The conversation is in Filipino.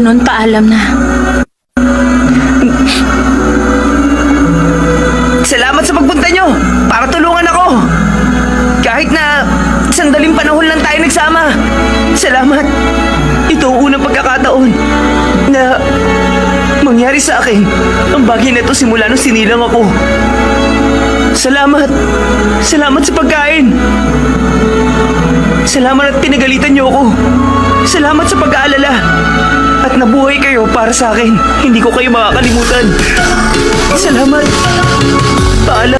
ganun, paalam na. Salamat sa pagpunta nyo para tulungan ako. Kahit na sandaling panahon lang tayo nagsama. Salamat. Ito ang unang pagkakataon na mangyari sa akin ang bagay na ito simula nung sinilang ako. Salamat. Salamat sa pagkain. Salamat at pinagalitan niyo ako. Salamat sa pag-aalala. At nabuhay kayo para sa akin. Hindi ko kayo makakalimutan. Salamat. Paalam.